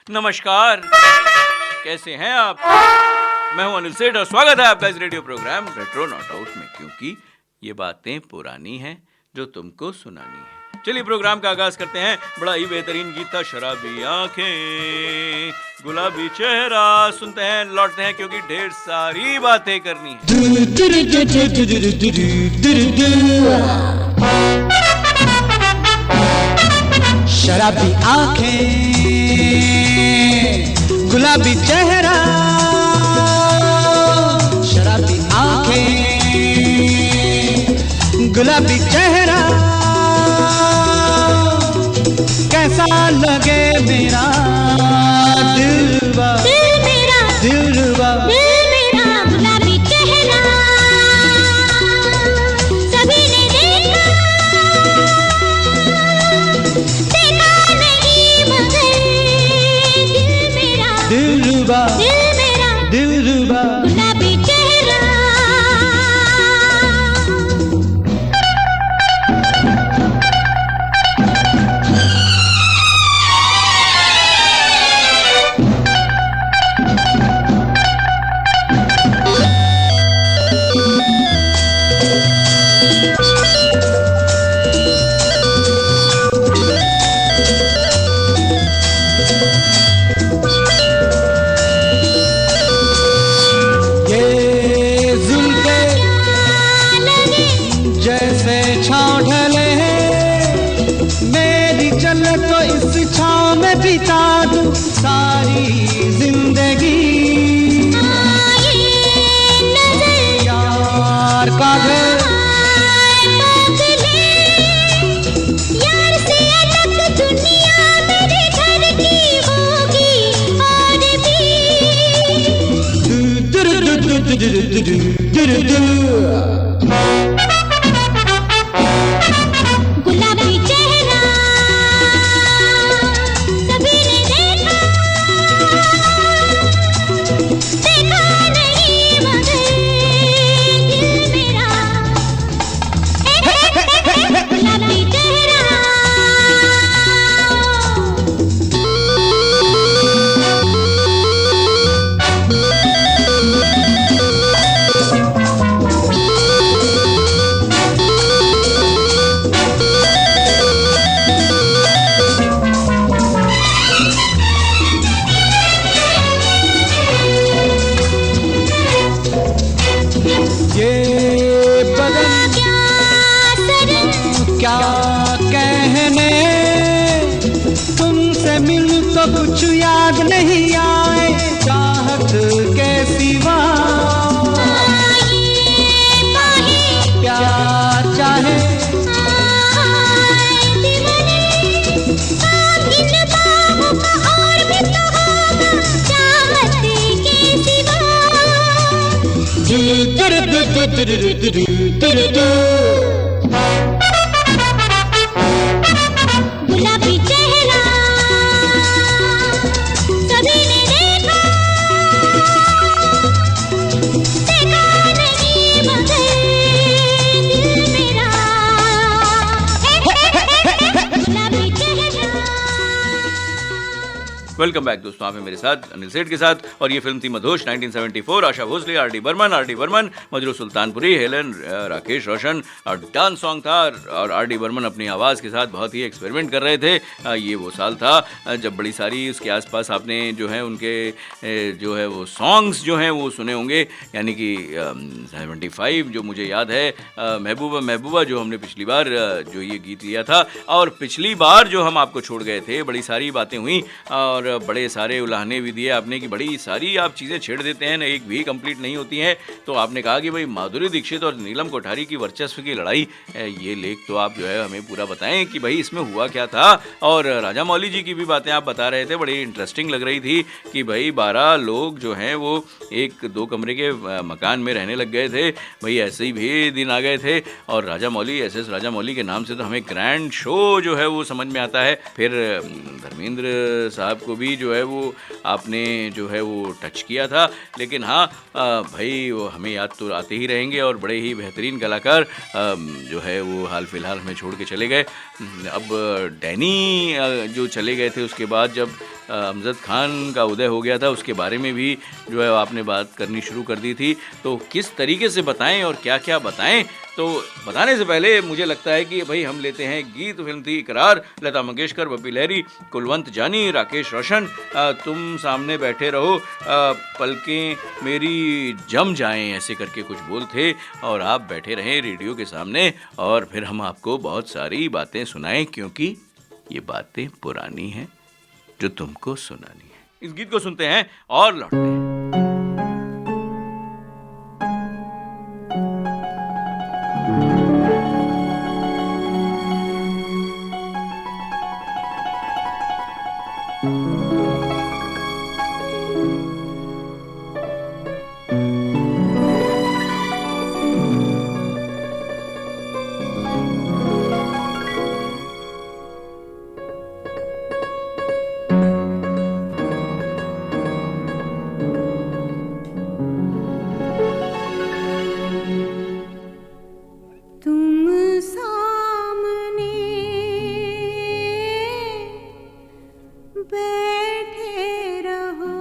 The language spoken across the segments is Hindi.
नमस्कार, कैसे हैं आप? मैं हूं अनिल सेठ और स्वागत है आपका इस radio programme retro not out में, क्योंकि ये बातें पुरानी हैं जो तुमको सुनानी है। चलिए प्रोग्राम का आगाज करते हैं। बड़ा ही बेहतरीन गीत था, शराबी आंखें गुलाबी चेहरा। सुनते हैं, लौटते हैं, क्योंकि ढेर सारी बातें करनी है। शराबी आंखें गुलाबी चेहरा, शराबी आंखें गुलाबी चेहरा, कैसा लगे मेरा दिलवा, दिल मेरा, दिलवा, दिल मेरा गुलाबी चेहरा सभी ने देखा, देखा नहीं मगर दिल मेरा, दिलवा, दिल मेरा दिलवा। गुलाबी चेहरा। ये जुल्फे जैसे छाँव ढले हैं, मेरी चले तो इस छाँव में बिता दूं सारी जिंदगी। यार का घर यार से अलग दुनिया मेरे घर की होगी और गुलाबी चेहरा सभी ने देखा, देखा नहीं मगर दिल मेरा गुलाबी चेहरा। ये बदन क्या सरन क्या कहने, तुमसे मिल तो कुछ याद नहीं आए चाहत के सिवा। प्यार चाहे गुलाबी चेहरा सभी ने देखा, देखा नहीं मगर दिल मेरा गुलाबी चेहरा। वेलकम बैक दोस्तों, आप हैं मेरे साथ अनिल सेठ के साथ, और ये फिल्म थी मधोश 1974। आशा भोसले, आर.डी. बर्मन, मजरू सुल्तानपुरी, हेलन, राकेश रोशन, और डांस सॉन्ग था। और आर.डी. बर्मन अपनी आवाज़ के साथ बहुत ही एक्सपेरिमेंट कर रहे थे। ये वो साल था जब बड़ी सारी उसके आसपास आपने जो है उनके जो है वो सॉन्ग्स जो हैं वो सुने होंगे, यानी कि 75 जो मुझे याद है, महबूबा जो हमने पिछली बार जो ये गीत लिया था, और पिछली बार जो हम आपको छोड़ गए थे, बड़ी सारी बातें हुई और बड़े सारे उलाहने भी दिए आपने कि बड़ी सारी आप चीज़ें छेड़ देते हैं, एक भी कंप्लीट नहीं होती हैं। तो आपने कहा कि भाई माधुरी दीक्षित और नीलम कोठारी की वर्चस्व की लड़ाई, ये लेख तो आप जो है हमें पूरा बताएं कि भाई इसमें हुआ क्या था। और राजा मौली जी की भी बातें आप बता रहे थे, बड़ी इंटरेस्टिंग लग रही थी कि भाई 12 लोग जो हैं वो एक 2 कमरे के मकान में रहने लग गए थे। भाई ऐसे ही भी दिन आ गए थे, और राजा मौली, एस.एस. राजा मौली के नाम से तो हमें ग्रैंड शो जो है वो समझ में आता है। फिर धर्मेंद्र साहब को भी जो है वो आपने जो है वो टच किया था, लेकिन हाँ भाई वो हमें याद तो आते ही रहेंगे, और बड़े ही बेहतरीन कलाकार जो है वो हाल फिलहाल हमें छोड़ के चले गए। अब डैनी जो चले गए थे उसके बाद जब अमजद खान का उदय हो गया था, उसके बारे में भी जो है आपने बात करनी शुरू कर दी थी। तो किस तरीके से बताएं और क्या क्या बताएं, तो बताने से पहले मुझे लगता है कि भाई हम लेते हैं गीत। फिल्म थी इकरार, लता मंगेशकर, बप्पी लहरी, कुलवंत जानी, राकेश रोशन। तुम सामने बैठे रहो, पलकें मेरी जम जाएं, ऐसे करके कुछ बोल थे, और आप बैठे रहें रेडियो के सामने और फिर हम आपको बहुत सारी बातें सुनाएं, क्योंकि ये बातें पुरानी हैं जो तुमको सुनानी है। इस गीत को सुनते हैं और लौटते हैं। तुम सामने बैठे रहो,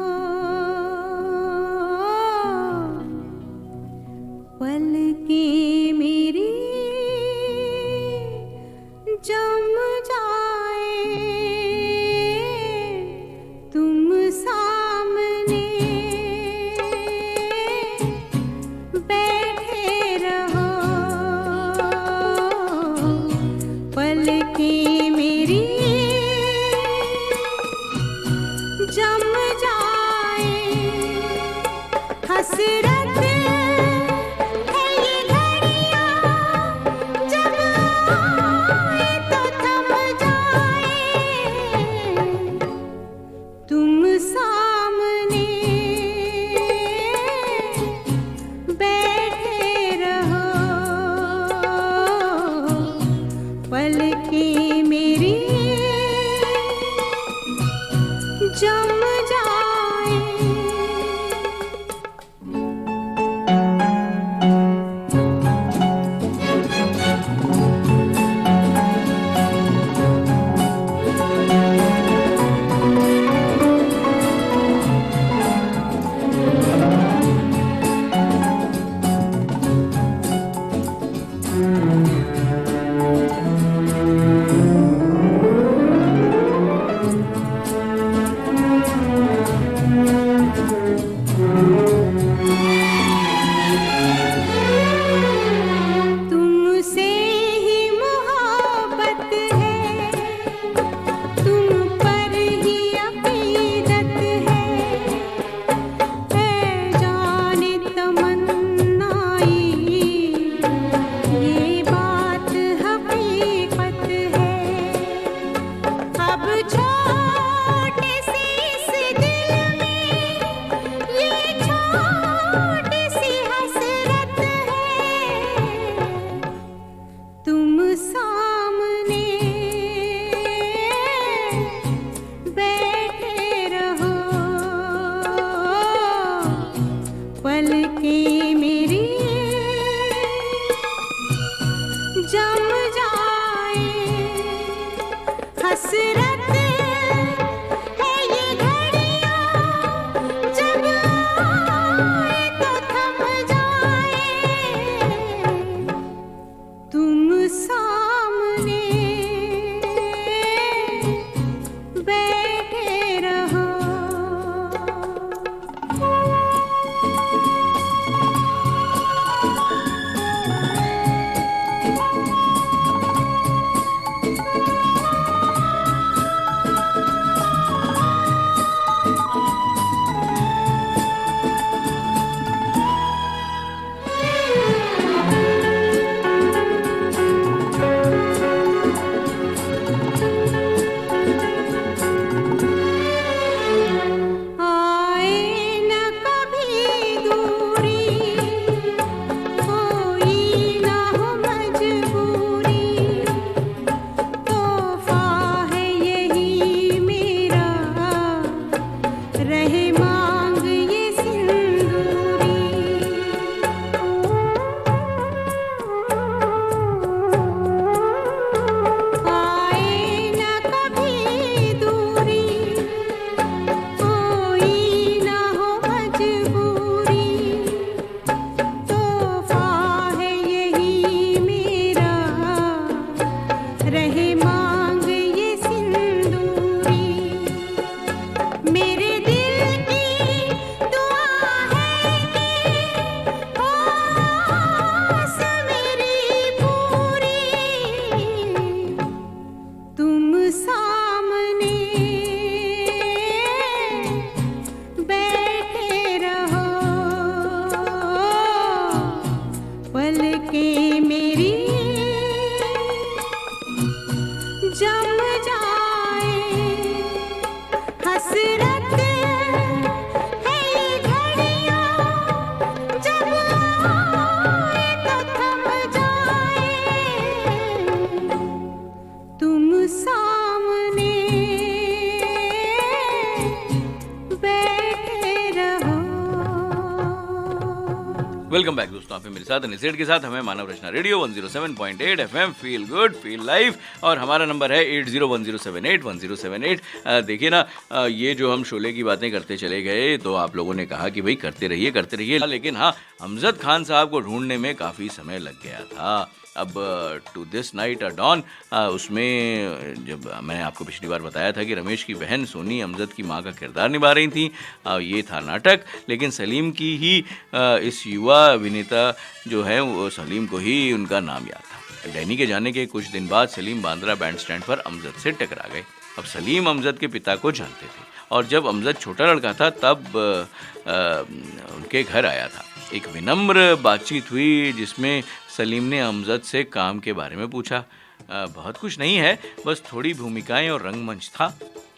पलकें मेरी जम जाए, तुम सामने बैठे रहो, पलकें मेरी जम जाए, हसरत है ये घड़ियां, जब आए तो थम जाए, तुम सामने बैठे रहो, पलकें मेरी जम जाए। वेलकम बैक दोस्तों, आप हैं मेरे साथ अनिल सेठ के साथ। हमें Manav Rachna radio 107.8 FM feel good feel live, और हमारा नंबर है 8010781078। देखिए ना, ये जो हम शोले की बातें करते चले गए तो आप लोगों ने कहा कि भाई करते रहिए, लेकिन हाँ, अमजद खान साहब को ढूंढने में काफ़ी समय लग गया था। अब to this night a dawn, उसमें जब मैंने आपको पिछली बार बताया था कि रमेश की बहन सोनी अमजद की माँ का किरदार निभा रही थी, ये था नाटक, लेकिन सलीम की ही इस युवा अभिनेता जो है वो सलीम को ही उनका नाम याद था। डैनी के जाने के कुछ दिन बाद सलीम बांद्रा बैंड स्टैंड पर अमजद से टकरा गए। अब सलीम अमजद के पिता को जानते थे, और जब अमजद छोटा लड़का था तब उनके घर आया था। एक विनम्र बातचीत हुई जिसमें सलीम ने अमजद से काम के बारे में पूछा। बहुत कुछ नहीं है, बस थोड़ी भूमिकाएं और रंगमंच था,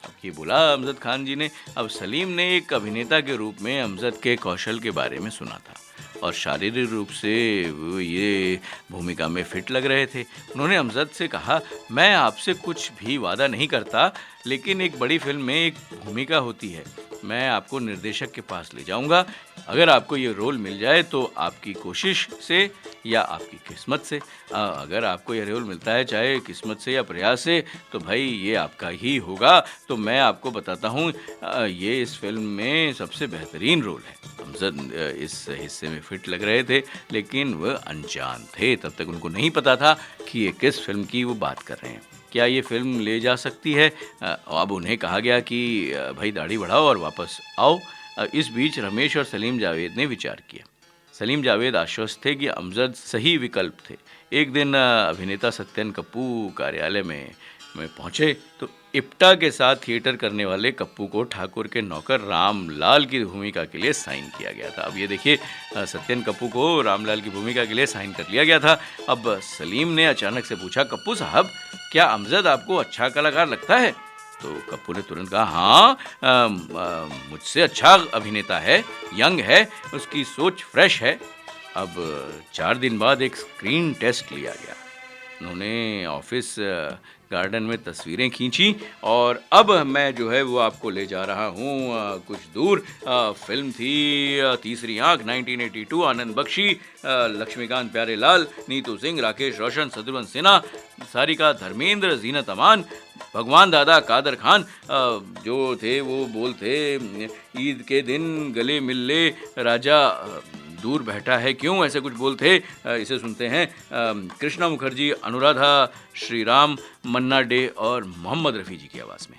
अब ये बोला अमजद खान जी ने। अब सलीम ने एक अभिनेता के रूप में अमजद के कौशल के बारे में सुना था, और शारीरिक रूप से वो ये भूमिका में फिट लग रहे थे। उन्होंने अमजद से कहा, मैं आपसे कुछ भी वादा नहीं करता, लेकिन एक बड़ी फिल्म में एक भूमिका होती है, मैं आपको निर्देशक के पास ले जाऊंगा। अगर आपको ये रोल मिल जाए तो आपकी कोशिश से या आपकी किस्मत से, अगर आपको ये रोल मिलता है चाहे किस्मत से या प्रयास से, तो भाई ये आपका ही होगा। तो मैं आपको बताता हूँ, ये इस फिल्म में सबसे बेहतरीन रोल है। अमजद इस हिस्से में फिट लग रहे थे, लेकिन वह अनजान थे। तब तक उनको नहीं पता था कि ये किस फिल्म की वो बात कर रहे हैं, क्या ये फिल्म ले जा सकती है। अब उन्हें कहा गया कि भाई दाढ़ी बढ़ाओ और वापस आओ। इस बीच रमेश और सलीम जावेद ने विचार किया। सलीम जावेद आश्वस्त थे कि अमजद सही विकल्प थे। एक दिन अभिनेता सत्यन कप्पू कार्यालय में पहुंचे तो इप्टा के साथ थिएटर करने वाले कप्पू को ठाकुर के नौकर रामलाल की भूमिका के लिए साइन किया गया था। अब ये देखिए, सत्यन कप्पू को रामलाल की भूमिका के लिए साइन कर लिया गया था। अब सलीम ने अचानक से पूछा, कप्पू साहब, क्या अमजद आपको अच्छा कलाकार लगता है? तो कप्पू ने तुरंत कहा, हाँ, मुझसे अच्छा अभिनेता है, यंग है, उसकी सोच फ्रेश है। अब 4 दिन बाद एक स्क्रीन टेस्ट लिया गया। उन्होंने ऑफिस गार्डन में तस्वीरें खींची, और अब मैं जो है वो आपको ले जा रहा हूँ कुछ दूर। फिल्म थी तीसरी आंख, 1982, आनंद बख्शी, लक्ष्मीकांत प्यारेलाल, नीतू सिंह, राकेश रोशन, शत्रुघ्न सिन्हा, सारिका धर्मेंद्र, जीनत अमान, भगवान दादा, कादर खान। जो थे वो बोल थे, ईद के दिन गले मिल ले राजा, दूर बैठा है क्यों, ऐसे कुछ बोल थे। इसे सुनते हैं कृष्णा मुखर्जी, अनुराधा श्रीराम, मन्ना डे और मोहम्मद रफ़ी जी की आवाज़ में।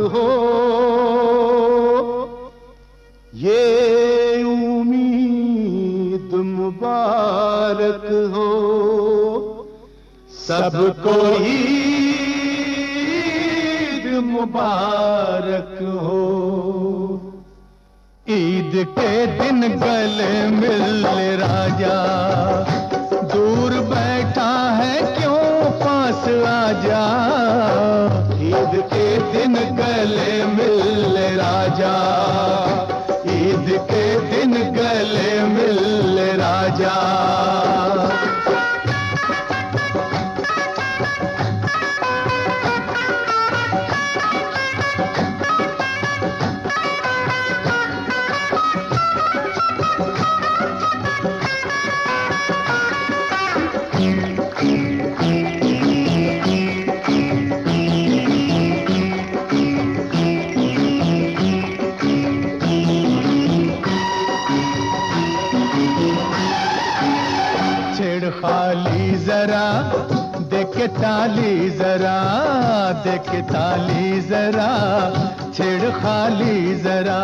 हो ये उम्मीद मुबारक हो, सबको ईद मुबारक हो। ईद के दिन गले मिल राजा, दूर बैठा है क्यों पास आजा। ईद के दिन गले मिल राजा, ईद के दिन गले मिल राजा। जरा, देखे ताली जरा, देखे ताली जरा, छेड़ खाली जरा,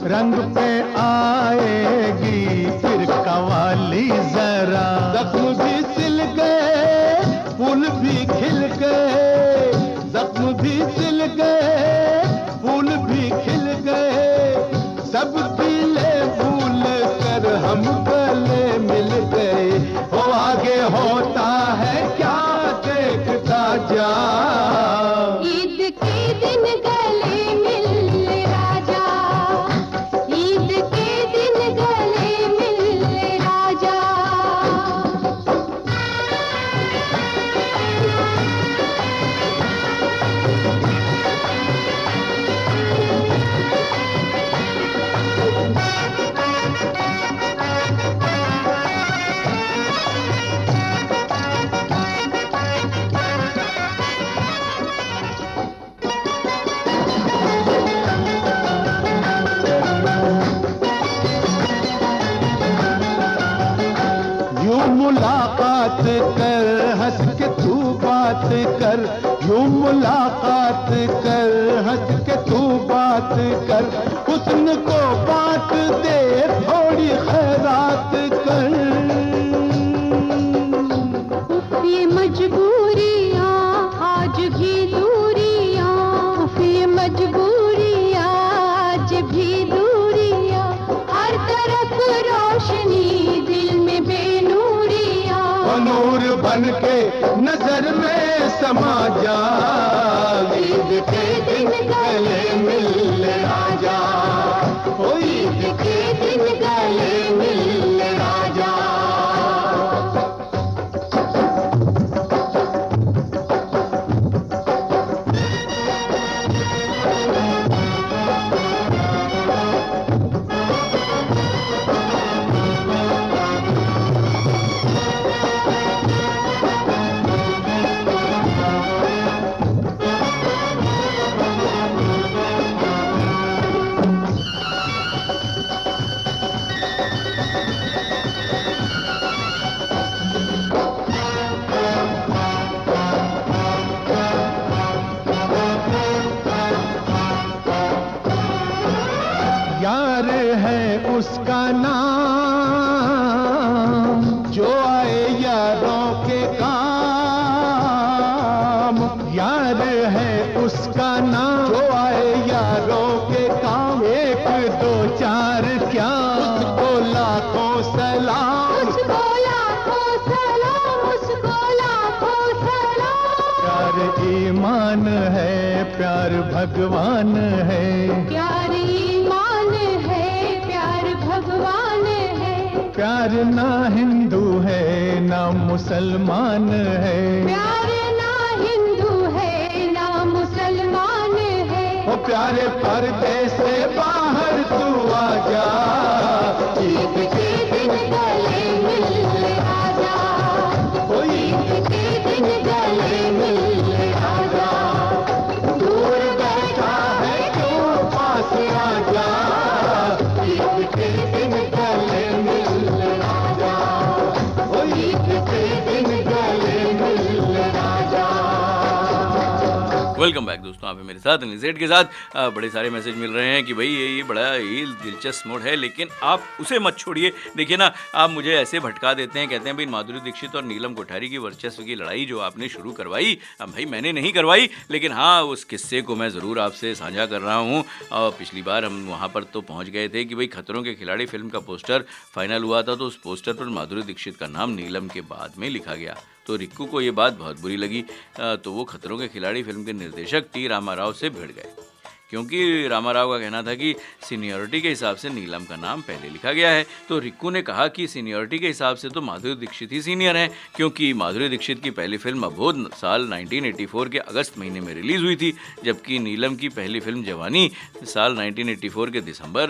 रंग पे आएगी फिर कवाली जरा। जख्म भी सिल गए, फूल भी खिल गए, जख्म भी सिल गए, फूल भी खिल गए, सब पीले भूल कर हम गले मिल गए। वो आगे होता है क्या देखता जा। ईद के दिन गले मिल राजा, ईद के दिन गले मिल राजा। यूं मुलाकात कर हंस के तू बात कर, यूं मुलाकात कर हंस के तू बात कर, हुस्न को बात दे थोड़ी खैरात कर। ये मजबूरियाँ आज भी दूरियाँ, ये मजबूरियाँ आज भी दूरियाँ, हर तरफ रोशनी दिल में बेनूरियाँ। वो नूर बन के नजर में समा जा, ईद के दिन गले मिल राजा, ओ ईद के दिन गले मिल राजा। यार है उसका नाम जो आए यारों के काम, यार है उसका नाम जो आए यारों के काम। एक दो चार क्या उसको लाखों सलाम, उसको लाखों सलाम, उसको लाखों सलाम। प्यार ईमान है, प्यार भगवान है, प्यार ईमान है, प्यार भगवान है। प्यार ना हिंदू है ना मुसलमान है, प्यार ना हिंदू है ना मुसलमान है। ओ प्यारे पर्दे से बाहर तू आ जा, ईद के दिन गले मिल राजा, ओ ईद के दिन गले मिल राजा। दूर बैठा है क्यों पास आ जा, ईद के दिन गले मिल राजा, ओ ईद के दिन गले मिल राजा। वेलकम बैक दोस्तों, आप हैं मेरे साथ अनिल सेठ के साथ। बड़े सारे मैसेज मिल रहे हैं कि भाई ये बड़ा ही दिलचस्प मोड है, लेकिन आप उसे मत छोड़िए। देखिए ना, आप मुझे ऐसे भटका देते हैं, कहते हैं भाई माधुरी दीक्षित और नीलम कोठारी की वर्चस्व की लड़ाई जो आपने शुरू करवाई, भाई मैंने नहीं करवाई, लेकिन हाँ उस किस्से को मैं ज़रूर आपसे साझा कर रहा हूँ। और पिछली बार हम वहाँ पर तो पहुँच गए थे कि भाई खतरों के खिलाड़ी फिल्म का पोस्टर फाइनल हुआ था, तो उस पोस्टर पर माधुरी दीक्षित का नाम नीलम के बाद में लिखा गया। तो रिक्कू को ये बात बहुत बुरी लगी, तो वो खतरों के खिलाड़ी फिल्म के निर्देशक टी रामाराव से भिड़ गए, क्योंकि रामाराव का कहना था कि सीनियरिटी के हिसाब से नीलम का नाम पहले लिखा गया है। तो रिक्कू ने कहा कि सीनियरिटी के हिसाब से तो माधुरी दीक्षित ही सीनियर है, क्योंकि माधुरी दीक्षित की पहली फिल्म अबोध साल 1984 के अगस्त महीने में रिलीज़ हुई थी, जबकि नीलम की पहली फिल्म जवानी साल 1984 के दिसंबर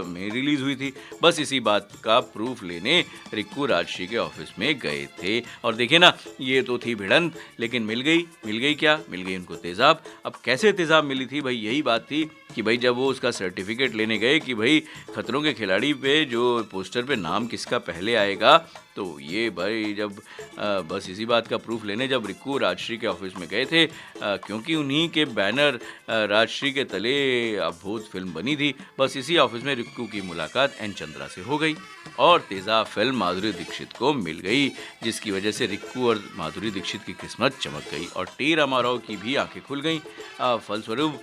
में रिलीज़ हुई थी। बस इसी बात का प्रूफ लेने रिक्कू राजश्री के ऑफिस में गए थे। और देखिए ना, ये तो थी भिड़ंत, लेकिन मिल गई क्या? मिल गई उनको तेज़ाब। अब कैसे तेज़ाब मिली थी भाई? यही बात थी कि भाई जब वो उसका सर्टिफिकेट लेने गए कि भाई खतरों के खिलाड़ी पे जो पोस्टर पे नाम किसका पहले आएगा, तो ये भाई जब बस इसी बात का प्रूफ लेने जब रिक्कू राजश्री के ऑफिस में गए थे, क्योंकि उन्हीं के बैनर राजश्री के तले अब भूत फिल्म बनी थी, बस इसी ऑफिस में रिक्कू की मुलाकात एन चंद्रा से हो गई और तेज़ाब फिल्म माधुरी दीक्षित को मिल गई, जिसकी वजह से रिक्कू और माधुरी दीक्षित की किस्मत चमक गई और टी रामाराव की भी आंखें खुल गईं। फलस्वरूप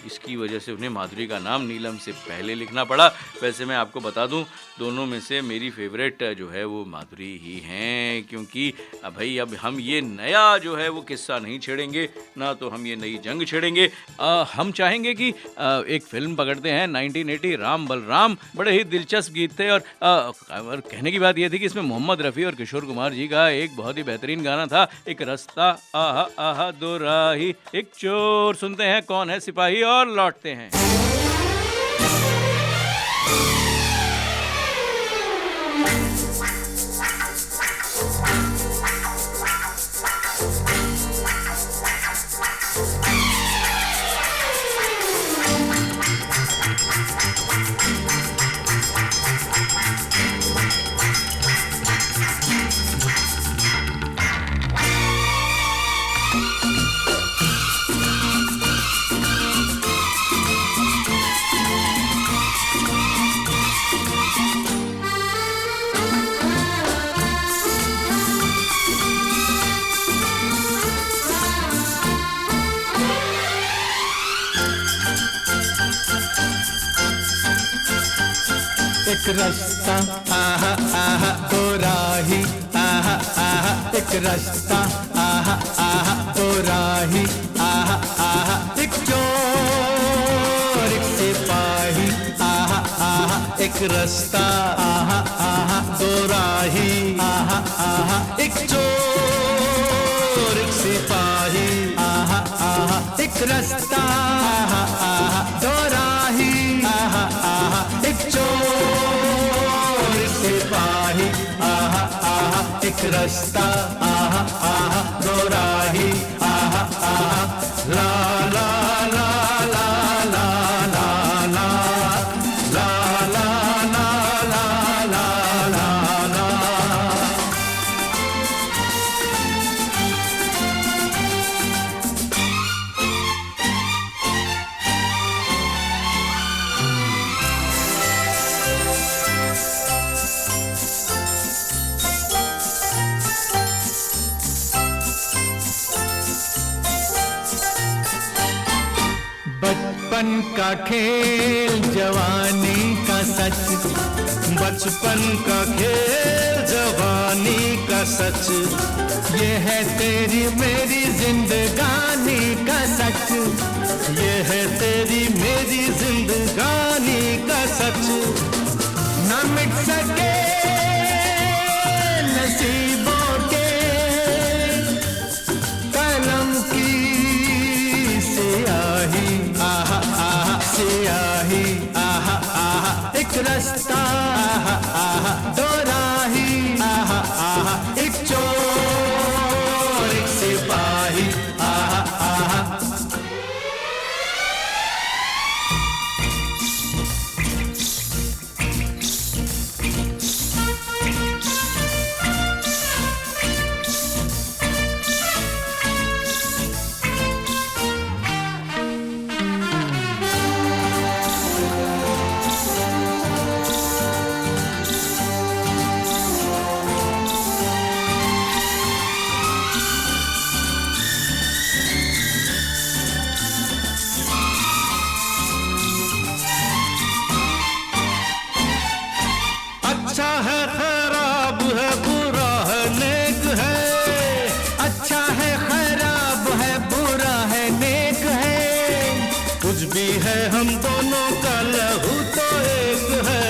इसकी वजह से उन्हें माधुरी का नाम नीलम से पहले लिखना पड़ा। वैसे मैं आपको बता दूं, दोनों में से मेरी फेवरेट जो है वो माधुरी ही हैं, क्योंकि भाई अब हम ये नया जो है वो किस्सा नहीं छेड़ेंगे, ना तो हम ये नई जंग छेड़ेंगे। हम चाहेंगे कि एक फिल्म पकड़ते हैं 1980 राम बलराम, बड़े ही दिलचस्प गीत थे और कहने की बात यह थी कि इसमें मोहम्मद रफ़ी और किशोर कुमार जी का एक बहुत ही बेहतरीन गाना था, एक रास्ता आहा आहा दो राही एक चोर। सुनते हैं कौन है सिपाही और लौटते हैं। एक रास्ता आहा आहा दो राही आहा आहा, एक रास्ता आहा आहा दो राही आहा आहा, एक चोर एक सिपाही आहा आहा, एक रास्ता आहा आहा दो राही आहा आहा, एक चोर एक सिपाही आहा आहा, एक रास्ता आहा आहा दो राही आहा आहा, एक चोर एक सिपाही आहा आहा, एक रास्ता आहा आहा दो राही आहा आहा, ला ला ला ला ला ला ला ला ला ला ला ला ला। बचपन का खेल जवानी का सच, बचपन का खेल जवानी का सच, ये है तेरी मेरी जिंदगानी का सच, ये है तेरी मेरी जिंदगानी का सच, न मिट सके नसीबों के कलम की सियाही आहा आहा, सियाही आहा आहा, एक रास्ता आहा आहा दो राही आहा आहा, एक चोर एक सिपाही आहा आहा। अच्छा है खराब है बुरा है नेक है, अच्छा है खराब है बुरा है नेक है, कुछ भी है हम दोनों का लहू तो एक है,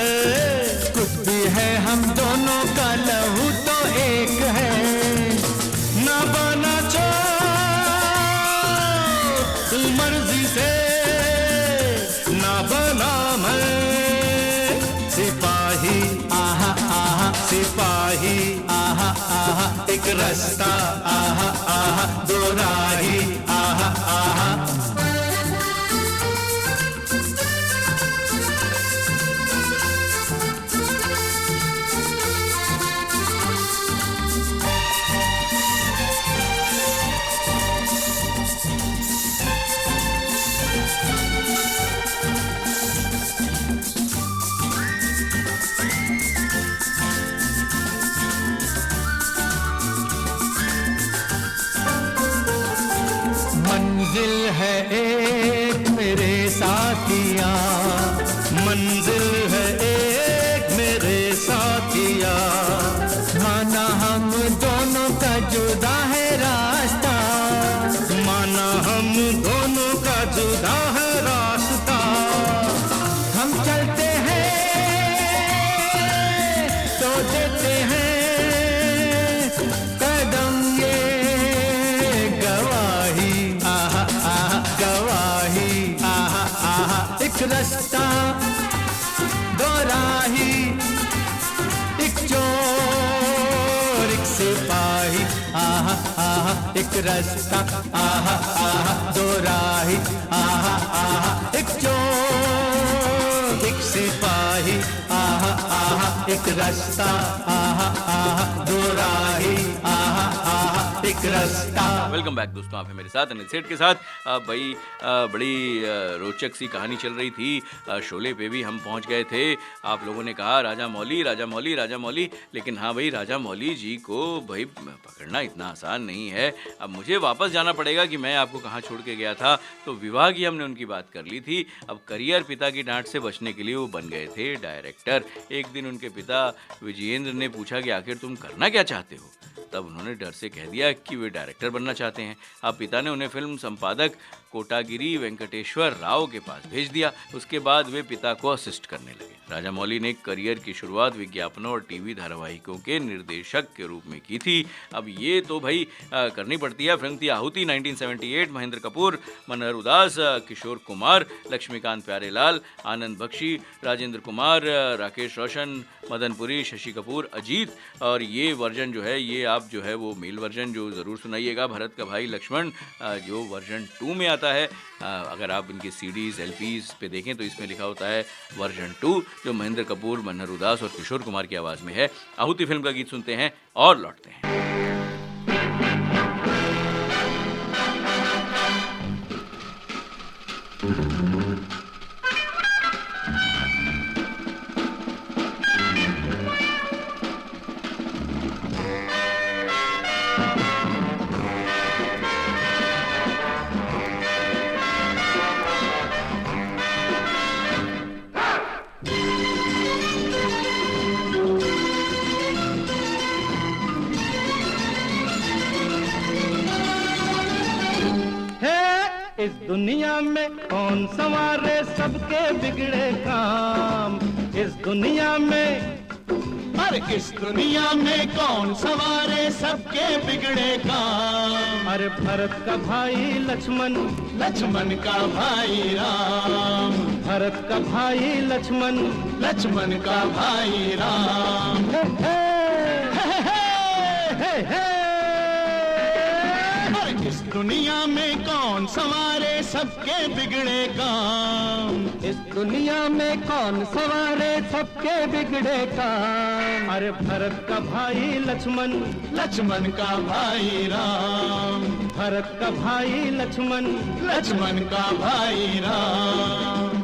कुछ भी है हम दोनों का लहू तो एक है, ना बना चोर मर्जी से ना बना मैं सिपाही आहा आहा, सिपाही आहा आहा, एक रास्ता आहा आहा दो राही आहा आहा। है एक मेरे साथिया, मंजिल है एक मेरे साथिया, माना हम दोनों का जुदा है रास्ता, माना हम दोनों का जुदा है रास्ता, हम चलते हैं तो देते हैं कदम ये गवाही, आहा आहा गवाही, आहा आहा एक रास्ता दो राही, एक चोर एक सिपाही, आहा आहा एक रास्ता, आहा आहा दो राही, आहा आहा एक चोर एक सिपाही, आहा आहा एक रास्ता, आहा आहा दो राही, आहा आहा एक रास्ता। वेलकम बैक दोस्तों, आप हैं मेरे साथ अनिल सेठ के साथ। भाई बड़ी रोचक सी कहानी चल रही थी। शोले पे भी हम पहुंच गए थे। आप लोगों ने कहा राजा मौली राजा मौली राजा मौली, लेकिन हाँ भाई, राजा मौली जी को भाई पकड़ना इतना आसान नहीं है। अब मुझे वापस जाना पड़ेगा कि मैं आपको कहाँ छोड़ के गया था। तो विवाह की हमने उनकी बात कर ली थी। अब करियर पिता की डांट से बचने के लिए वो बन गए थे डायरेक्टर। एक दिन उनके पिता विजयेंद्र ने पूछा कि आखिर तुम करना क्या चाहते हो? तब उन्होंने डर से कह दिया कि वे डायरेक्टर बनना चाहते हैं। अब पिता ने उन्हें फिल्म संपादक कोटागिरी वेंकटेश्वर राव के पास भेज दिया। उसके बाद वे पिता को असिस्ट करने लगे। राजा मौली ने करियर की शुरुआत विज्ञापनों और टीवी धारावाहिकों के निर्देशक के रूप में की थी। अब ये तो भाई करनी पड़ती है। फिल्म थी आहुति 1978। महेंद्र कपूर, मनहर उदास, किशोर कुमार, लक्ष्मीकांत प्यारेलाल, आनंद बख्शी, राजेंद्र कुमार, राकेश रोशन, मदन पुरी, शशि कपूर, अजीत। और ये वर्जन जो है, ये आप जो है वो मेल वर्जन जो ज़रूर सुनाइएगा, भरत का भाई लक्ष्मण, जो वर्जन 2 में आता है। अगर आप इनकी सीडीज़ एलपीज़ पे देखें तो इसमें लिखा होता है वर्जन 2, जो महेंद्र कपूर, मनहर उदास और किशोर कुमार की आवाज़ में है। आहुति फिल्म का गीत सुनते हैं और लौटते हैं। इस दुनिया में कौन संवारे सबके बिगड़े काम, इस दुनिया में, अरे इस दुनिया में कौन संवारे सबके बिगड़े काम। अरे भरत का भाई लक्ष्मण, लक्ष्मण का भाई राम, भरत का भाई लक्ष्मण, लक्ष्मण का भाई राम। हे हे हे हे। अरे इस दुनिया में कौन संवारे सबके बिगड़े काम, इस दुनिया में कौन संवारे सबके बिगड़े काम। अरे भरत का भाई लक्ष्मण, लक्ष्मण का भाई राम, भरत का भाई लक्ष्मण, लक्ष्मण का भाई राम।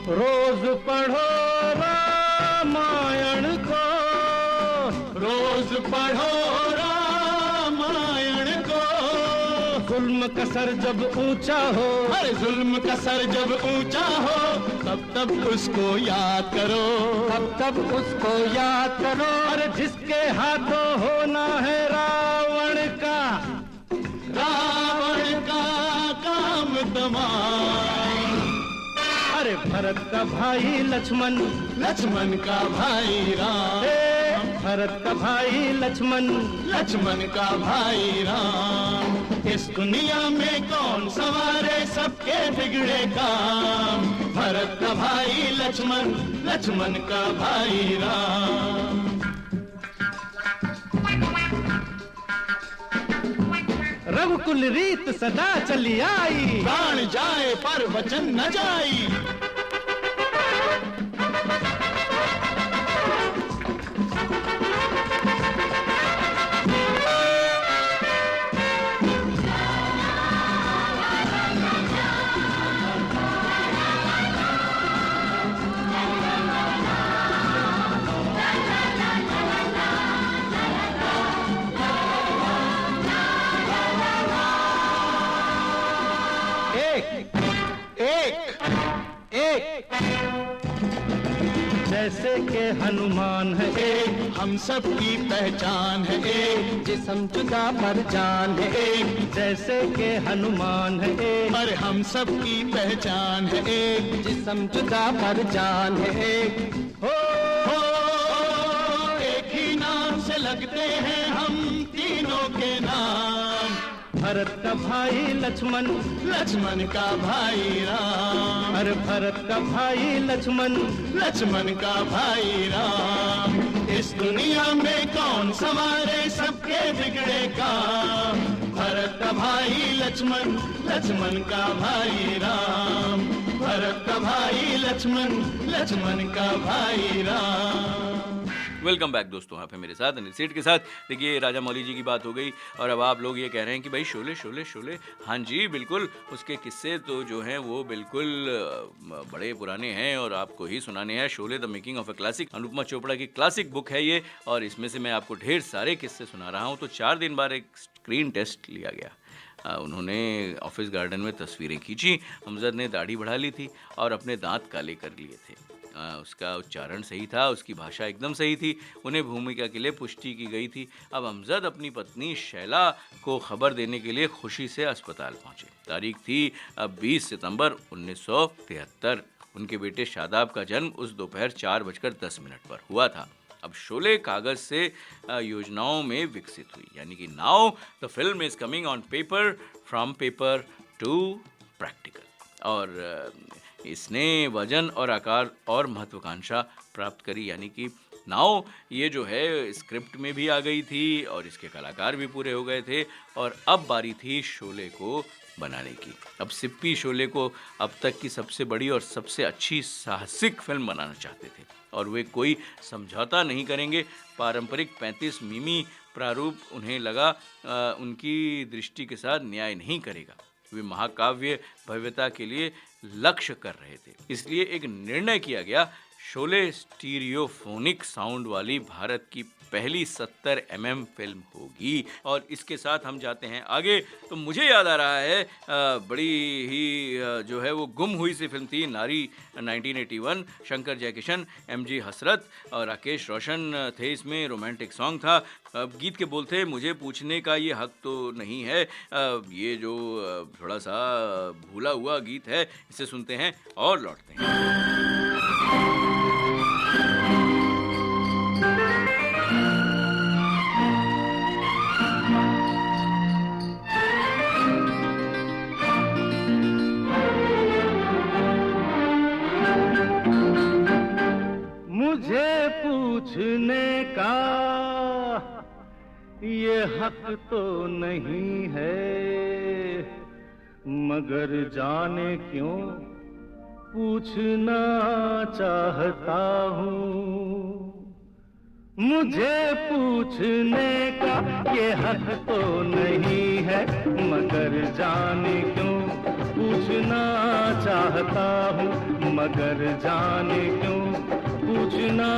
रोज पढ़ो रामायण को, रोज पढ़ो रामायण को। जुल्म का सर जब ऊंचा हो, अरे जुल्म का सर जब ऊंचा हो, तब तब उसको याद करो, तब तब उसको याद करो। अरे जिसके हाथों होना है रावण का, रावण का काम तमाम। अरे भरत का भाई लक्ष्मण, लक्ष्मण का भाई राम, भरत का भाई लक्ष्मण, लक्ष्मण का भाई राम। इस दुनिया में कौन संवारे सबके बिगड़े काम, भरत का भाई लक्ष्मण, लक्ष्मण का भाई राम। अनुकूल रीत सदा चली आई, प्राण जाए पर वचन न जाई। जैसे के हनुमान है एक, हम सब की पहचान है एक, जिस्म जुदा पर जान है एक, जैसे के हनुमान है एक, पर हम सब की पहचान है एक, जिस्म जुदा पर जान है एक। हो एक ही नाम से लगते हैं हम तीनों के नाम, भरत का भाई लक्ष्मण, लक्ष्मण का भाई राम, अरे भरत का भाई लक्ष्मण, लक्ष्मण का भाई राम। इस दुनिया में कौन संवारे सबके बिगड़े काम, भरत का भाई लक्ष्मण, लक्ष्मण का भाई राम, भरत का भाई लक्ष्मण, लक्ष्मण का भाई राम। वेलकम बैक दोस्तों, आप हैं मेरे साथ अनिल सेठ के साथ। देखिए, राजा मौली जी की बात हो गई और अब आप लोग ये कह रहे हैं कि भाई शोले शोले शोले। हाँ जी बिल्कुल, उसके किस्से तो जो हैं वो बिल्कुल बड़े पुराने हैं और आपको ही सुनाने हैं। Sholay the making of a classic, Anupama Chopra की क्लासिक बुक है ये, और इसमें से मैं आपको ढेर सारे किस्से सुना रहा हूँ। तो 4 दिन बाद एक स्क्रीन टेस्ट लिया गया। उन्होंने ऑफिस गार्डन में तस्वीरें खींची, अमजद ने दाढ़ी बढ़ा ली थी और अपने दांत काले कर लिए थे। उसका उच्चारण सही था, उसकी भाषा एकदम सही थी, उन्हें भूमिका के लिए पुष्टि की गई थी। अब अमजद अपनी पत्नी शैला को खबर देने के लिए खुशी से अस्पताल पहुंचे। तारीख थी 20 सितंबर 1973। उनके बेटे शादाब का जन्म उस दोपहर 4:10 पर हुआ था। अब शोले कागज से योजनाओं में विकसित हुई, यानी कि now the film is coming on paper, from paper two practical. और इसने वजन और आकार और महत्वाकांक्षा प्राप्त करी, यानी कि नाउ ये जो है स्क्रिप्ट में भी आ गई थी और इसके कलाकार भी पूरे हो गए थे, और अब बारी थी शोले को बनाने की। अब सिप्पी शोले को अब तक की सबसे बड़ी और सबसे अच्छी साहसिक फिल्म बनाना चाहते थे, और वे कोई समझौता नहीं करेंगे। पारंपरिक 35 मिमी प्रारूप उन्हें लगा उनकी दृष्टि के साथ न्याय नहीं करेगा। वे महाकाव्य भव्यता के लिए लक्ष्य कर रहे थे, इसलिए एक निर्णय किया गया। शोले स्टीरियोफोनिक साउंड वाली भारत की पहली 70 mm फिल्म होगी। और इसके साथ हम जाते हैं आगे। तो मुझे याद आ रहा है बड़ी ही जो है वो गुम हुई सी फिल्म थी नारी 1981। शंकर जयकिशन, MG हसरत और राकेश रोशन थे इसमें। रोमांटिक सॉन्ग था। गीत के बोल थे, मुझे पूछने का ये हक तो नहीं है। ये जो थोड़ा सा भूला हुआ गीत है, इसे सुनते हैं और लौटते हैं। मुझे पूछने का ये हक तो नहीं है, मगर जाने क्यों पूछना चाहता हूँ। मुझे पूछने का ये हक तो नहीं है, मगर जाने क्यों पूछना चाहता हूँ, मगर जाने क्यों पूछना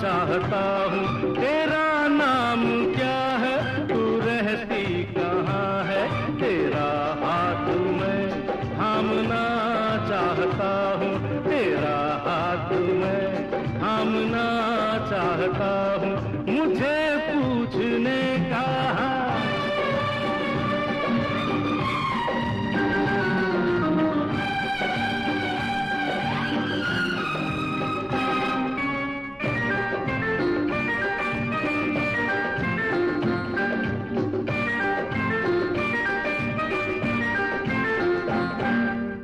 चाहता हूँ। तेरा नाम क्या है, तू रहती कहाँ है, तेरा हाथ मैं थामना चाहता हूँ, तेरा हाथ मैं थामना चाहता हूँ। मुझे पूछने का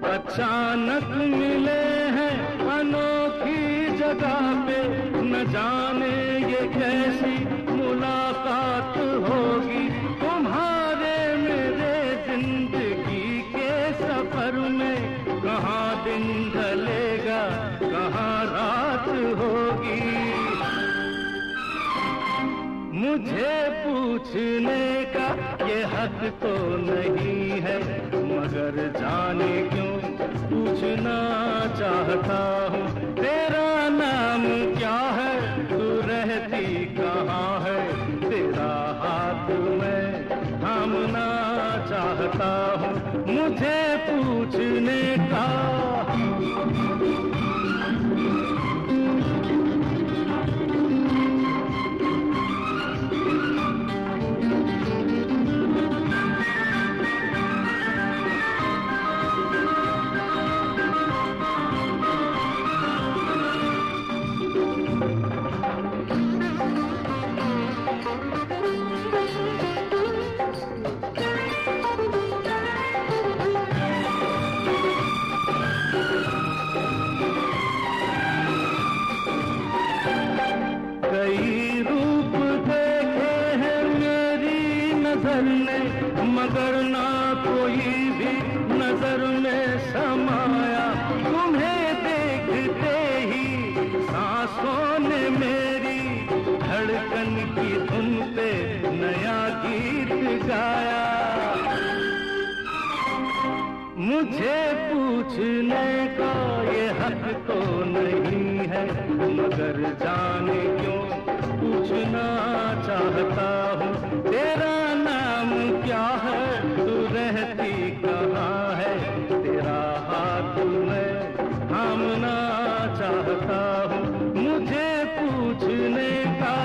अचानक मिले हैं अनोखी जगह पे, न जाने ये कैसी मुलाकात होगी। तुम्हारे मेरे कहाँ दिन ढलेगा, कहाँ रात होगी। मुझे पूछने का ये हक तो नहीं है, मगर जाने क्यों पूछना चाहता हूँ। तेरा नाम क्या है, तू रहती कहाँ है, तेरा हाथ मैं थामना चाहता हूँ। मुझे पूछने का कई रूप देखे हैं मेरी नजर ने, मगर ना कोई भी नजर में समाया। तुम्हें देखते ही सांसों ने मेरी धड़कन की धुन पे नया गीत गाया। मुझे पूछने का ये हक तो नहीं है, मगर जाने क्यों पूछना चाहता हूँ। तेरा नाम क्या है, तू रहती कहाँ है, तेरा हाथ मैं थामना चाहता हूँ। मुझे पूछने का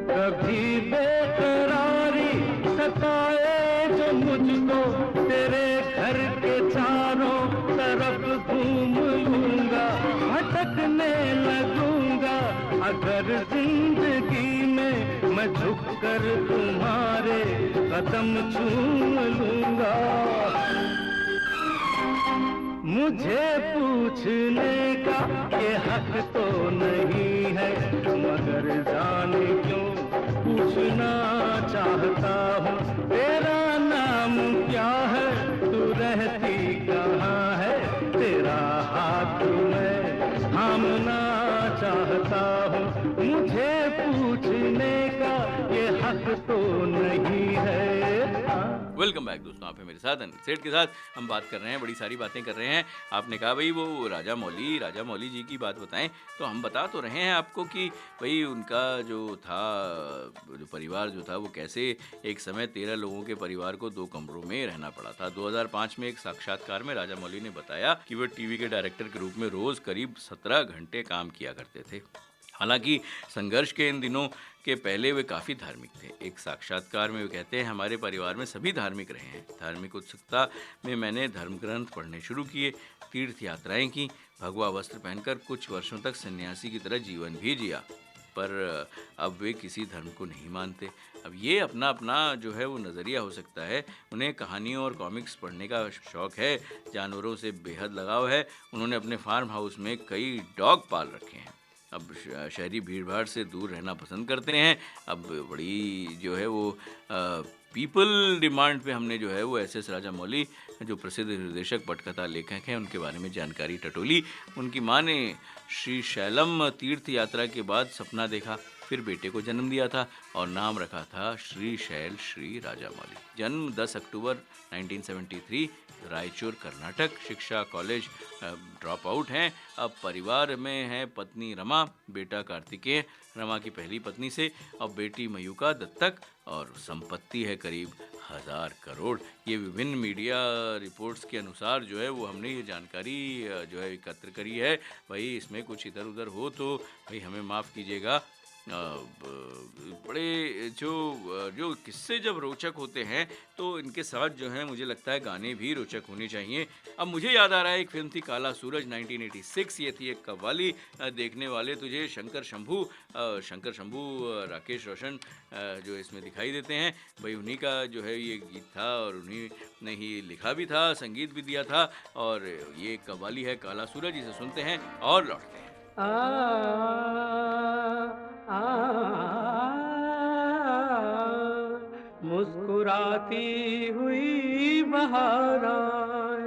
कभी बेकरारी सताए जो मुझको, तेरे घर के चारों तरफ घूम लूंगा, भटकने लगूंगा। अगर जिंदगी में मैं झुककर तुम्हारे कदम चूम लूंगा। मुझे पूछने का ये हक तो नहीं है, मगर जाने क्यों पूछना चाहता हूँ। तेरा नाम क्या है, तू रहती कहाँ है, तेरा हाथ मैं थामना चाहता हूँ। मुझे पूछने का ये हक तो नहीं है। वेलकम बैक दोस्तों, आप हैं मेरे साथ अनिल सेठ के साथ। हम बात कर रहे हैं, बड़ी सारी बातें कर रहे हैं। आपने कहा भाई वो राजा मौली जी की बात बताएं, तो हम बता तो रहे हैं आपको कि भाई उनका जो था, जो परिवार जो था, वो कैसे एक समय 13 लोगों के परिवार को 2 कमरों में रहना पड़ा था। 2005 में एक साक्षात्कार में राजा मौली ने बताया कि वो टीवी के डायरेक्टर के रूप में रोज करीब 17 घंटे काम किया करते थे। हालांकि संघर्ष के इन दिनों के पहले वे काफ़ी धार्मिक थे। एक साक्षात्कार में वे कहते हैं, हमारे परिवार में सभी धार्मिक रहे हैं। धार्मिक उत्सुकता में मैंने धर्म ग्रंथ पढ़ने शुरू किए, तीर्थ यात्राएं की, भगवा वस्त्र पहनकर कुछ वर्षों तक सन्यासी की तरह जीवन भी जिया। पर अब वे किसी धर्म को नहीं मानते। अब ये अपना अपना जो है वो नज़रिया हो सकता है। उन्हें कहानियों और कॉमिक्स पढ़ने का शौक़ है, जानवरों से बेहद लगाव है। उन्होंने अपने फार्म हाउस में कई डॉग पाल रखे हैं। अब शहरी भीड़भाड़ से दूर रहना पसंद करते हैं। अब बड़ी जो है वो पीपल डिमांड पे हमने जो है वो एस.एस. राजामौली, जो प्रसिद्ध निर्देशक पटकथा लेखक हैं, उनके बारे में जानकारी टटोली। उनकी माँ ने श्री शैलम तीर्थ यात्रा के बाद सपना देखा, फिर बेटे को जन्म दिया था और नाम रखा था श्री शैल श्री राजामौली। जन्म 10 अक्टूबर 1973, रायचूर कर्नाटक। शिक्षा कॉलेज ड्रॉप आउट हैं। अब परिवार में है पत्नी रमा, बेटा कार्तिकेय, रमा की पहली पत्नी से, और बेटी मयूका दत्तक, और संपत्ति है करीब 1000 करोड़। ये विभिन्न मीडिया रिपोर्ट्स के अनुसार जो है वो हमने ये जानकारी जो है एकत्र करी है। भाई इसमें कुछ इधर उधर हो तो भाई हमें माफ़ कीजिएगा। बड़े जो किस्से जब रोचक होते हैं तो इनके साथ जो है मुझे लगता है गाने भी रोचक होने चाहिए। अब मुझे याद आ रहा है एक फ़िल्म थी काला सूरज 1986, ये थी एक कव्वाली। देखने वाले तुझे शंकर शंभू राकेश रोशन जो इसमें दिखाई देते हैं, भाई उन्हीं का जो है ये गीत था और उन्हीं ने ही लिखा भी था, संगीत भी दिया था। और ये कव्वाली है काला सूरज, इसे सुनते हैं और लौटते हैं। मुस्कुराती हुई बहार आए,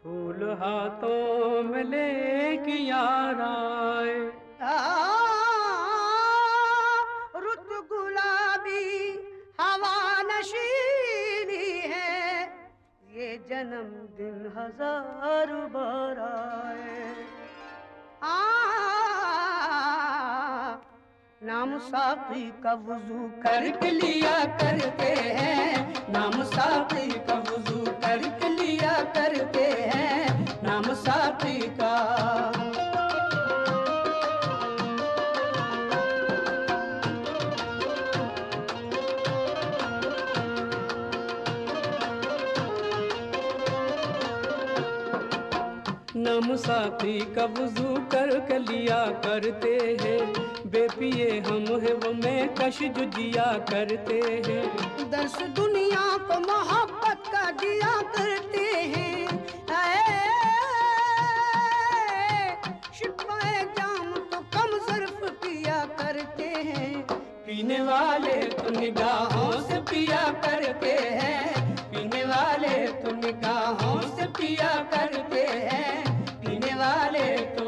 फूल हाथों में लेके यार आए। रुत गुलाबी हवा नशीली है, ये जन्मदिन हजार बार आए। नाम साकी का वुजू करके लिया करते हैं, नाम साकी का वुजू करके लिया करते हैं, नाम साकी का। नाम साकी का वुजू करके लिया करते हैं, बेपिए हम है वो मैं कश जो दिया करते हैं। दर्श दुनिया को मोहब्बत का दिया करते हैं, शिकवाए जाम तो कम ज़र्फ पिया करते हैं। पीने वाले तो निगाहों से पिया करते हैं, पीने वाले तो निगाहों से पिया करते हैं, पीने वाले तो।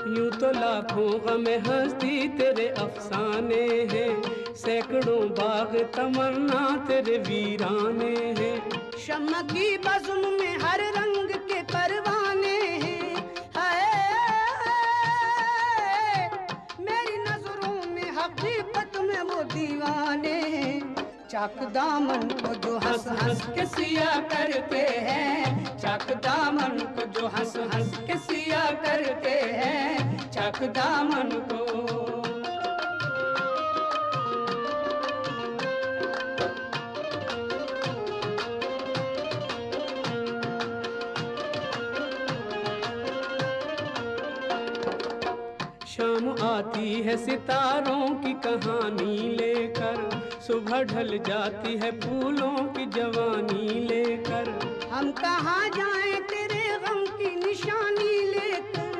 यूं तो लाखों हमें हंसती तेरे अफसाने हैं, सैकड़ों बाग तमन्ना तेरे वीराने हैं। शम्मा की बज़्म में हर रंग के परवाने हैं, मेरी नजरों में हकीकत में वो दीवाने हैं। चाक दामन को जो हंस हंस के सिया करते हैं, चाक दामन को जो हंस हंस के सिया करते हैं, चाक दामन को। शाम आती है सितारों की कहानी लेकर, सुबह ढल जाती है फूलों की जवानी लेकर। हम कहाँ जाएं तेरे गम की निशानी लेकर,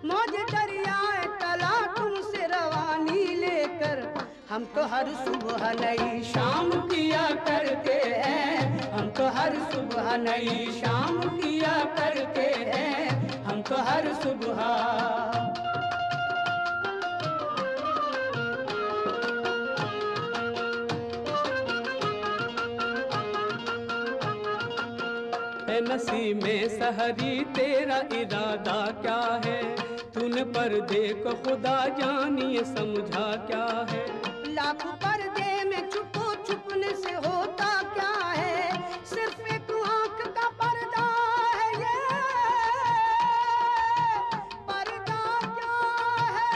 मौज दरियाए तला तुमसे रवानी लेकर। हम तो हर सुबह नई शाम किया करते हैं, हम तो हर सुबह नई शाम किया करते हैं, हम तो हर सुबह। नसीब में सहरी तेरा इरादा क्या है, तूने पर्दे को खुदा जानिए समझा क्या है। लाख पर्दे में छुपो छुपने से होता क्या है, सिर्फ एक आंख का पर्दा है ये, पर्दा क्या है,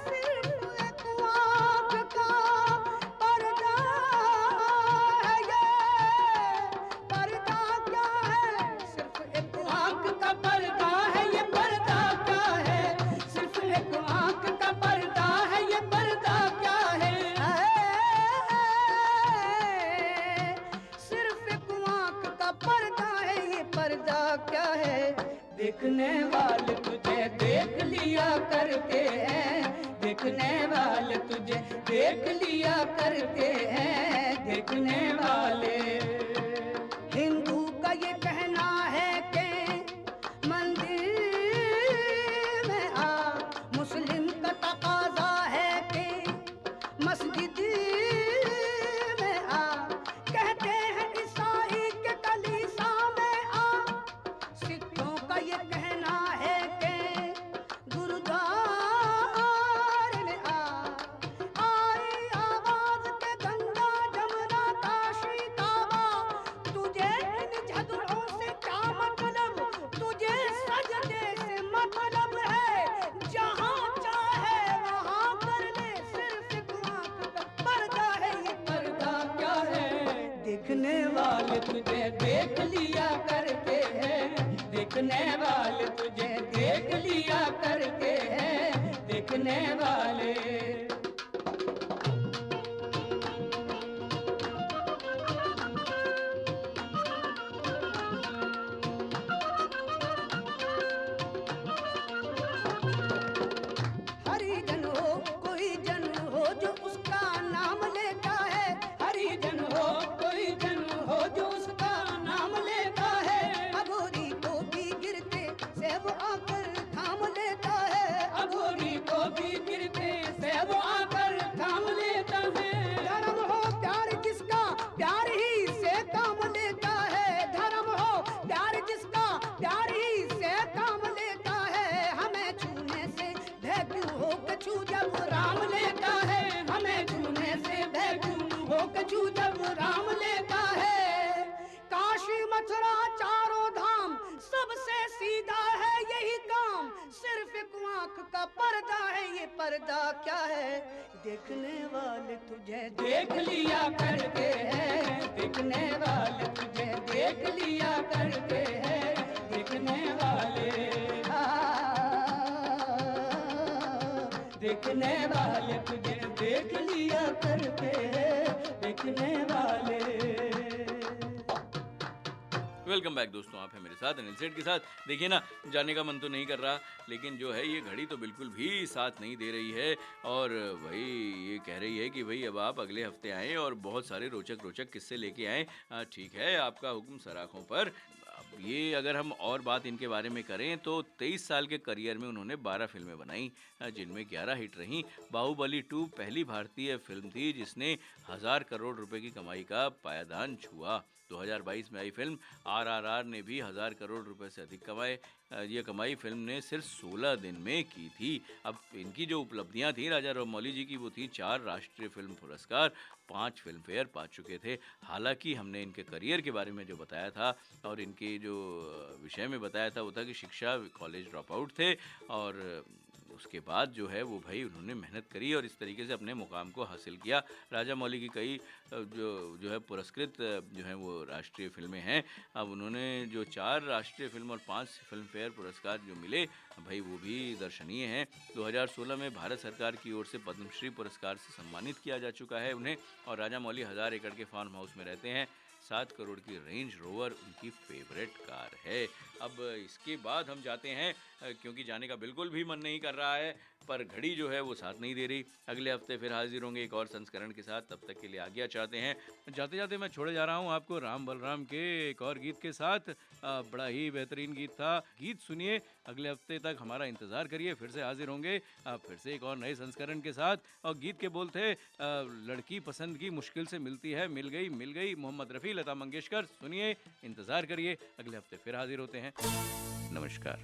सिर्फ एक आंख का पर्दा है ये, पर्दा क्या है, सिर्फ एक आंख का पर्दा है ये, पर्दा क्या है, सिर्फ एक आंख का पर्दा है ये, पर्दा क्या है, सिर्फ एक आंख का पर्दा है ये, पर्दा क्या है। देखने वाले तुझे देख लिया करते हैं, देखने वाले तुझे देख लिया करते हैं, देखने वाले। हिंदू का ये कहना है कि मंदिर में आ, मुस्लिम का तकाजा है कि मस्जिद में आ, कहते हैं ईसाई के कलीसा में आ, सिखों का ये कहना है कि गुरुद्वार में आ, आई आवाज के वाले तुझे देख लिया करते हैं, देखने वाले तुझे देख लिया करते हैं, देखने वाले। हरिजन हो कोई जन हो जो उसका नाम लेता है, हरिजन हो कोई जन हो जो उसका नाम लेता है, अघोरी को भी गिरते से वो आकर थाम लेता है, अघोरी को भी गिरते से वो आकर थाम लेता है। धर्म हो प्यार जिसका प्यार ही से काम लेता है, धर्म हो प्यार जिसका प्यार ही से काम लेता है, हमें छूने से भय क्यों हो कछू जब राम लेता है, हमें छूने से भय क्यों हो कछू जब राम लेता है। काशी मथुरा चारों धाम सबसे सीधा है यही काम, सिर्फ एक आंख का पर्दा है, ये पर्दा क्या है देखने वाले तुझे देख लिया करते हैं, देखने वाले तुझे देख लिया करते हैं, देखने वाले। देखने वाले तुझे देख लिया करते हैं, देखने वाले। वेलकम बैक दोस्तों, आप हैं मेरे साथ अनिल सेठ के साथ। देखिए ना, जाने का मन तो नहीं कर रहा, लेकिन जो है ये घड़ी तो बिल्कुल भी साथ नहीं दे रही है और भाई ये कह रही है कि भाई अब आप अगले हफ्ते आएँ और बहुत सारे रोचक रोचक किस्से लेके आएँ। ठीक है, आपका हुक्म सराखों पर। अब ये अगर हम और बात इनके बारे में करें तो 23 साल के करियर में उन्होंने 12 फिल्में बनाई, जिनमें 11 हिट रहीं। बाहुबली 2 पहली भारतीय फिल्म थी जिसने 1000 करोड़ रुपए की कमाई का पायदान छुआ। 2022 में आई फिल्म RRR ने भी 1000 करोड़ रुपए से अधिक कमाए। ये कमाई फिल्म ने सिर्फ 16 दिन में की थी। अब इनकी जो उपलब्धियां थी राजा राममौली जी की, वो थी 4 राष्ट्रीय फिल्म पुरस्कार, 5 फिल्म फेयर पा चुके थे। हालांकि हमने इनके करियर के बारे में जो बताया था और इनके जो विषय में बताया था वो था कि शिक्षा कॉलेज ड्रॉप आउट थे और उसके बाद जो है वो भाई उन्होंने मेहनत करी और इस तरीके से अपने मुकाम को हासिल किया। राजा मौली की कई जो है पुरस्कृत जो है वो राष्ट्रीय फिल्में हैं। अब उन्होंने जो 4 राष्ट्रीय फिल्म और 5 फिल्म फेयर पुरस्कार जो मिले भाई वो भी दर्शनीय हैं। 2016 में भारत सरकार की ओर से पद्मश्री पुरस्कार से सम्मानित किया जा चुका है उन्हें। और राजा मौली 1000 एकड़ के फार्म हाउस में रहते हैं। 7 करोड़ की रेंज रोवर उनकी फेवरेट कार है। अब इसके बाद हम जाते हैं, क्योंकि जाने का बिल्कुल भी मन नहीं कर रहा है, पर घड़ी जो है वो साथ नहीं दे रही। अगले हफ्ते फिर हाजिर होंगे एक और संस्करण के साथ। तब तक के लिए आज्ञा चाहते हैं। जाते जाते मैं छोड़े जा रहा हूँ आपको राम बलराम के एक और गीत के साथ। बड़ा ही बेहतरीन गीत था, गीत सुनिए। अगले हफ्ते तक हमारा इंतजार करिए, फिर से हाजिर होंगे फिर से एक और नए संस्करण के साथ। और गीत के बोल थे लड़की पसंद की मुश्किल से मिलती है, मिल गई, मोहम्मद रफ़ी, लता मंगेशकर। सुनिए, इंतजार करिए, अगले हफ्ते फिर हाजिर होते हैं। नमस्कार।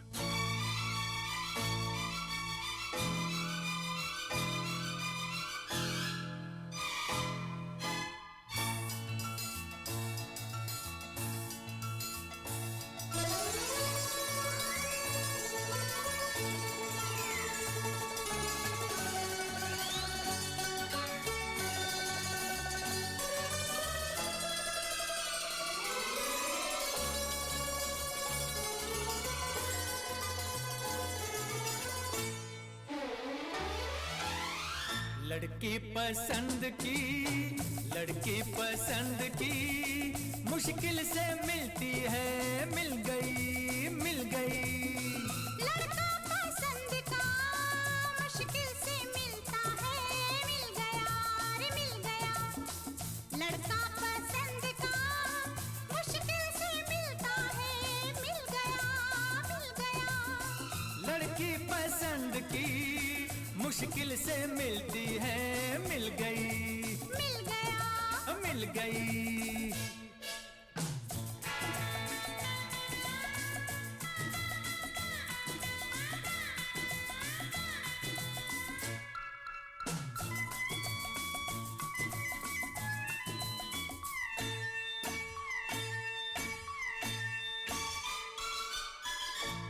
लड़की पसंद की मुश्किल से मिलती है, मिल गई। लड़का पसंद का मुश्किल से मिलता है, मिल गया। लड़का पसंद का मुश्किल से मिलता है, मिल गया। लड़की पसंद की मुश्किल से मिलती है, मिल गई।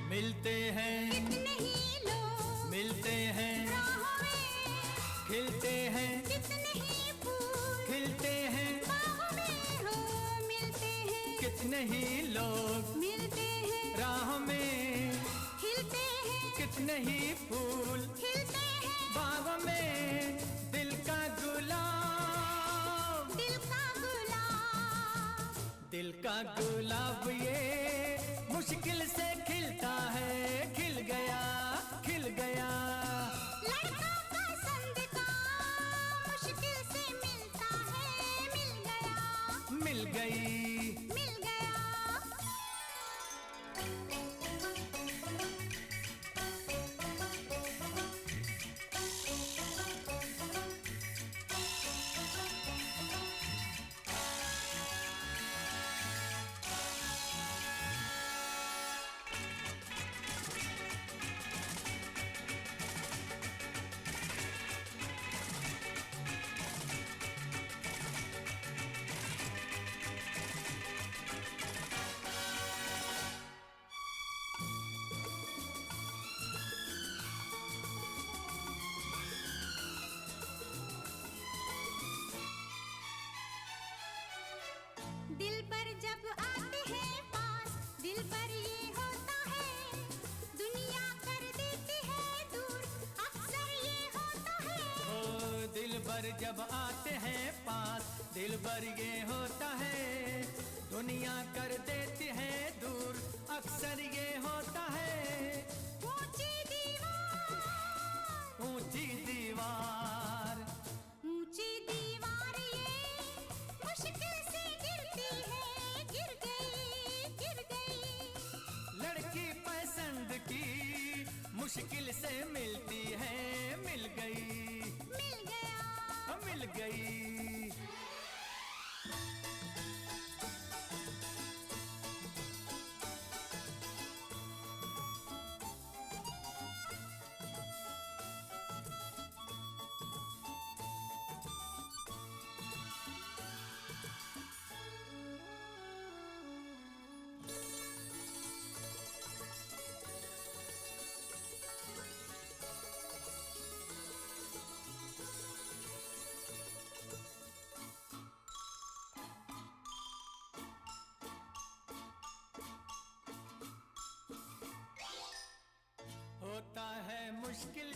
मिलते हैं, कितने ही लोग मिलते हैं, राहों में खिलते हैं, कितने ही फूल खिलते हैं, बाहों में हो मिलते हैं। कितने ही लोग मिलते हैं, राह में, खिलते हैं, कितने ही फूल खिलते हैं, बाग में, दिल का गुलाब, दिल का गुलाब, दिल का गुलाब ये मुश्किल से खिलता है, खिल गया, खिल गया। लड़का पसंद का मुश्किल से मिलता है, मिल गया, मिल गई, मिल गया। दिल पर जब आते हैं पास, दिल पर ये होता है, दुनिया कर देती है दूर, अक्सर ये होता है। ओ दिल भर जब आते हैं पास, दिल भर ये होता है, दुनिया कर देती है दूर, अक्सर ये होता है। ऊंची दीवार, ऊंची दीवार, ऊंची दीवार ये मुश्किल से गिरती है, गिर गई, गिर गई। लड़की पसंद की मुश्किल से मिलती है, मिल गई, मिल गया, मिल गई। होता है मुश्किल